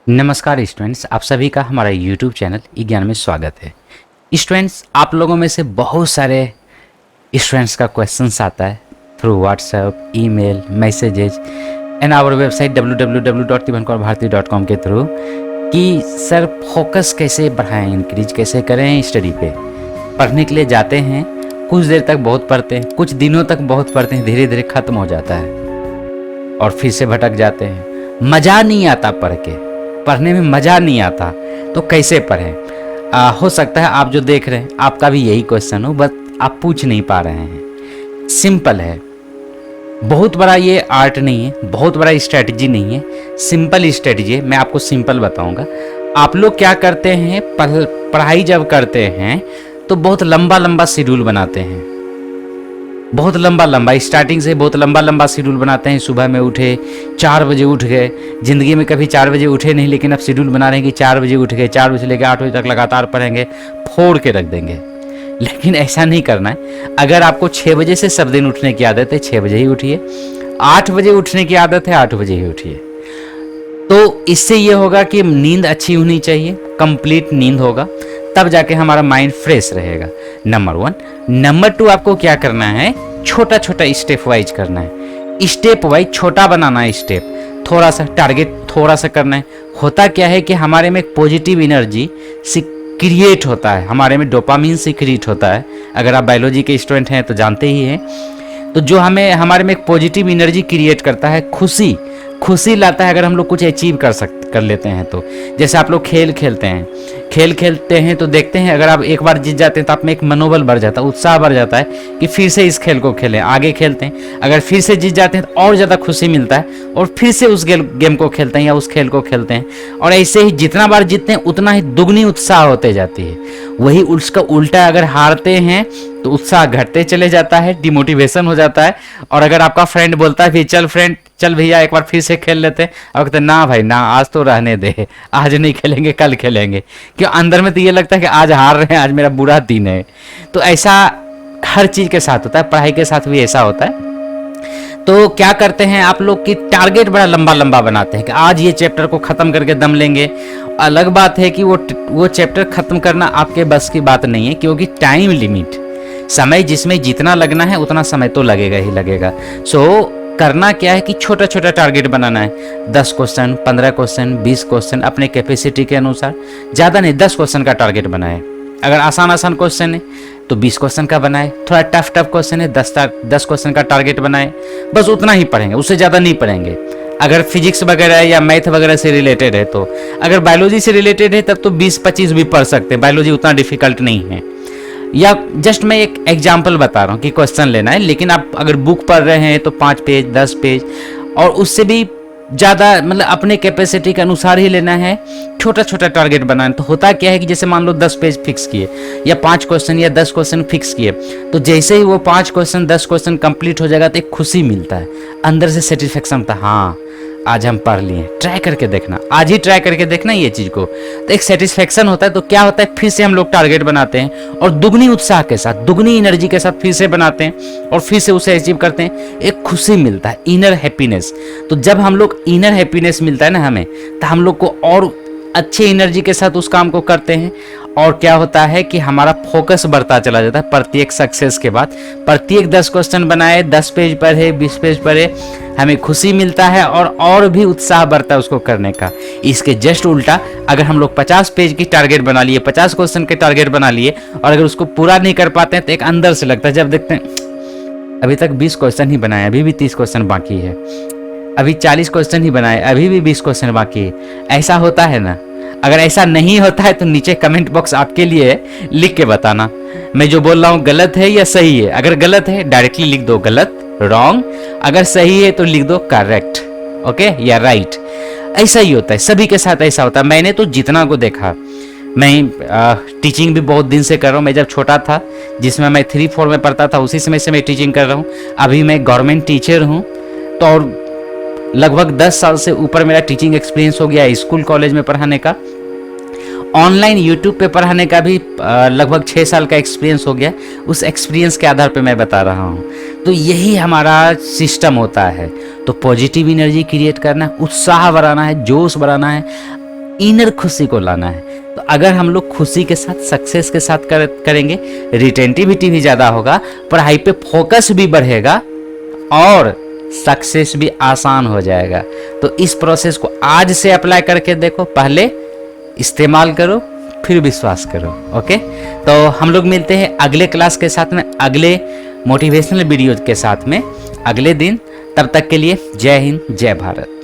नमस्कार स्टूडेंट्स, आप सभी का हमारा यूट्यूब चैनल ज्ञान में स्वागत है। स्टूडेंट्स, आप लोगों में से बहुत सारे स्टूडेंट्स का क्वेश्चंस आता है through WhatsApp, email, messages and our website www.tibankorbharti.com के थ्रू कि सर फोकस कैसे बढ़ाएं, इंक्रीज कैसे करें स्टडी पे। पढ़ने के लिए जाते हैं, कुछ देर तक बहुत पढ़ते हैं, कुछ दिनों तक बहुत पढ़ते हैं, धीरे धीरे ख़त्म हो जाता है और फिर से भटक जाते हैं। मज़ा नहीं आता पढ़ने में मज़ा नहीं आता, तो कैसे पढ़ें? हो सकता है आप जो देख रहे हैं आपका भी यही क्वेश्चन हो, बट आप पूछ नहीं पा रहे हैं। सिंपल है, बहुत बड़ा ये आर्ट नहीं है, बहुत बड़ा स्ट्रेटजी नहीं है, सिंपल स्ट्रेटजी है। मैं आपको सिंपल बताऊंगा। आप लोग क्या करते हैं, पढ़ाई जब करते हैं तो बहुत लंबा लंबा शेड्यूल बनाते हैं, बहुत लंबा स्टार्टिंग से बहुत लंबा शेड्यूल बनाते हैं। सुबह में उठे 4 बजे उठ गए, ज़िंदगी में कभी 4 बजे उठे नहीं, लेकिन अब शेड्यूल बना रहे हैं कि 4 बजे उठ गए, 4 बजे से लेकर 8 बजे तक लगातार पढ़ेंगे, फोड़ के रख देंगे। लेकिन ऐसा नहीं करना है। अगर आपको 6 बजे से सब दिन उठने की आदत है, 6 बजे ही उठिए। 8 बजे उठने की आदत है, 8 बजे ही उठिए। तो इससे ये होगा कि नींद अच्छी होनी चाहिए, कंप्लीट नींद होगा, तब जाके हमारा माइंड फ्रेश रहेगा। नंबर 1। नंबर 2, आपको क्या करना है, छोटा छोटा स्टेप वाइज करना है। स्टेप वाइज छोटा बनाना है, स्टेप थोड़ा सा, टारगेट थोड़ा सा करना है। होता क्या है कि हमारे में एक पॉजिटिव एनर्जी क्रिएट होता है, हमारे में डोपामिन क्रिएट होता है। अगर आप बायोलॉजी के स्टूडेंट हैं तो जानते ही हैं। तो जो हमारे में एक पॉजिटिव एनर्जी क्रिएट करता है, खुशी लाता है अगर हम लोग कुछ अचीव कर लेते हैं तो। जैसे आप लोग खेल खेलते हैं तो देखते हैं, अगर आप एक बार जीत जाते हैं तो आप में एक मनोबल बढ़ जाता है, उत्साह बढ़ जाता है कि फिर से इस खेल को खेलें, आगे खेलते हैं। अगर फिर से जीत जाते हैं तो और ज़्यादा खुशी मिलता है और फिर से उस गेम को खेलते हैं या उस खेल को खेलते हैं। और ऐसे ही जितना बार जीतते हैं उतना ही दुगनी उत्साह होते जाती है। वही उसका उल्टा, अगर हारते हैं तो उत्साह घटते चले जाता है, डिमोटिवेशन हो जाता है। और अगर आपका फ्रेंड बोलता है भी चल भैया एक बार फिर से खेल लेते हैं, और कहते ना भाई ना, आज तो रहने दे, आज नहीं खेलेंगे, कल खेलेंगे। क्यों? अंदर में तो ये लगता है कि आज हार रहे हैं, आज मेरा बुरा दिन है। तो ऐसा हर चीज़ के साथ होता है, पढ़ाई के साथ भी ऐसा होता है। तो क्या करते हैं आप लोग कि टारगेट बड़ा लंबा बनाते हैं कि आज ये चैप्टर को ख़त्म करके दम लेंगे। अलग बात है कि वो चैप्टर ख़त्म करना आपके बस की बात नहीं है, क्योंकि टाइम लिमिट, समय जिसमें जितना लगना है उतना समय तो लगेगा ही लगेगा। करना क्या है कि छोटा छोटा टारगेट बनाना है। 10 क्वेश्चन, 15 क्वेश्चन, 20 क्वेश्चन, अपने कैपेसिटी के अनुसार, ज़्यादा नहीं, 10 क्वेश्चन का टारगेट बनाए। अगर आसान क्वेश्चन है तो 20 क्वेश्चन का बनाए। थोड़ा टफ क्वेश्चन है, 10 क्वेश्चन का टारगेट बनाए। बस उतना ही पढ़ेंगे, उससे ज़्यादा नहीं पढ़ेंगे। अगर फिजिक्स वगैरह या मैथ वगैरह से रिलेटेड है तो, अगर बायोलॉजी से रिलेटेड है तब तो 20-25 भी पढ़ सकते हैं, बायोलॉजी उतना डिफिकल्ट नहीं है। या जस्ट मैं एक एग्जाम्पल बता रहा हूँ कि क्वेश्चन लेना है, लेकिन आप अगर बुक पढ़ रहे हैं तो 5 पेज, 10 पेज और उससे भी ज़्यादा, मतलब अपने कैपेसिटी के अनुसार ही लेना है। छोटा छोटा टारगेट बनाना। तो होता क्या है कि जैसे मान लो 10 पेज फिक्स किए या 5 क्वेश्चन या 10 क्वेश्चन फिक्स किए, तो जैसे ही वो 5 क्वेश्चन 10 क्वेश्चन कंप्लीट हो जाएगा तो एक खुशी मिलता है, अंदर से सेटिस्फेक्शन था, हाँ आज हम पढ़ लिए। ट्राई करके देखना, आज ही ट्राई करके देखना ये चीज़ को, तो एक सेटिस्फेक्शन होता है। तो क्या होता है, फिर से हम लोग टारगेट बनाते हैं और दुगनी उत्साह के साथ, दुगनी एनर्जी के साथ फिर से बनाते हैं और फिर से उसे अचीव करते हैं। एक खुशी मिलता है, इनर हैप्पीनेस। तो जब हम लोग इनर हैप्पीनेस मिलता है ना हमें, तो हम लोग को और अच्छे एनर्जी के साथ उस काम को करते हैं। और क्या होता है कि हमारा फोकस बढ़ता चला जाता है प्रत्येक सक्सेस के बाद। प्रत्येक 10 क्वेश्चन बनाए, 10 पेज पढ़े, 20 पेज पढ़े, हमें खुशी मिलता है और भी उत्साह बढ़ता है उसको करने का। इसके जस्ट उल्टा, अगर हम लोग 50 पेज की टारगेट बना लिए, 50 क्वेश्चन के टारगेट बना लिए और अगर उसको पूरा नहीं कर पाते हैं तो एक अंदर से लगता है, जब देखते हैं अभी तक 20 क्वेश्चन ही बनाए, अभी भी 30 क्वेश्चन बाकी है, अभी 40 क्वेश्चन ही बनाए, अभी भी 20 क्वेश्चन बाकी है। ऐसा होता है ना? अगर ऐसा नहीं होता है तो नीचे कमेंट बॉक्स आपके लिए है, लिख के बताना मैं जो बोल रहा हूँ गलत है या सही है। अगर गलत है डायरेक्टली लिख दो गलत, रॉन्ग। अगर सही है तो लिख दो करेक्ट, ओके, या राइट। ऐसा ही होता है, सभी के साथ ऐसा होता है। मैंने तो जितना को देखा, मैं टीचिंग भी बहुत दिन से कर रहा हूँ। मैं जब छोटा था, जिसमें मैं 3-4 में पढ़ता था, उसी समय से मैं टीचिंग कर रहा हूँ। अभी मैं गवर्नमेंट टीचर हूँ, तो और लगभग 10 साल से ऊपर मेरा टीचिंग एक्सपीरियंस हो गया, स्कूल कॉलेज में पढ़ाने का। ऑनलाइन यूट्यूब पे पढ़ाने का भी लगभग 6 साल का एक्सपीरियंस हो गया। उस एक्सपीरियंस के आधार पे मैं बता रहा हूँ। तो यही हमारा सिस्टम होता है। तो पॉजिटिव एनर्जी क्रिएट करना, उत्साह बढ़ाना है, जोश बढ़ाना है, इनर खुशी को लाना है। तो अगर हम लोग खुशी के साथ, सक्सेस के साथ करेंगे, रिटेंटिविटी भी ज़्यादा होगा, पढ़ाई पे फोकस भी बढ़ेगा और सक्सेस भी आसान हो जाएगा। तो इस प्रोसेस को आज से अप्लाई करके देखो, पहले इस्तेमाल करो फिर विश्वास करो। ओके, तो हम लोग मिलते हैं अगले क्लास के साथ में, अगले मोटिवेशनल वीडियो के साथ में अगले दिन। तब तक के लिए जय हिंद, जय भारत।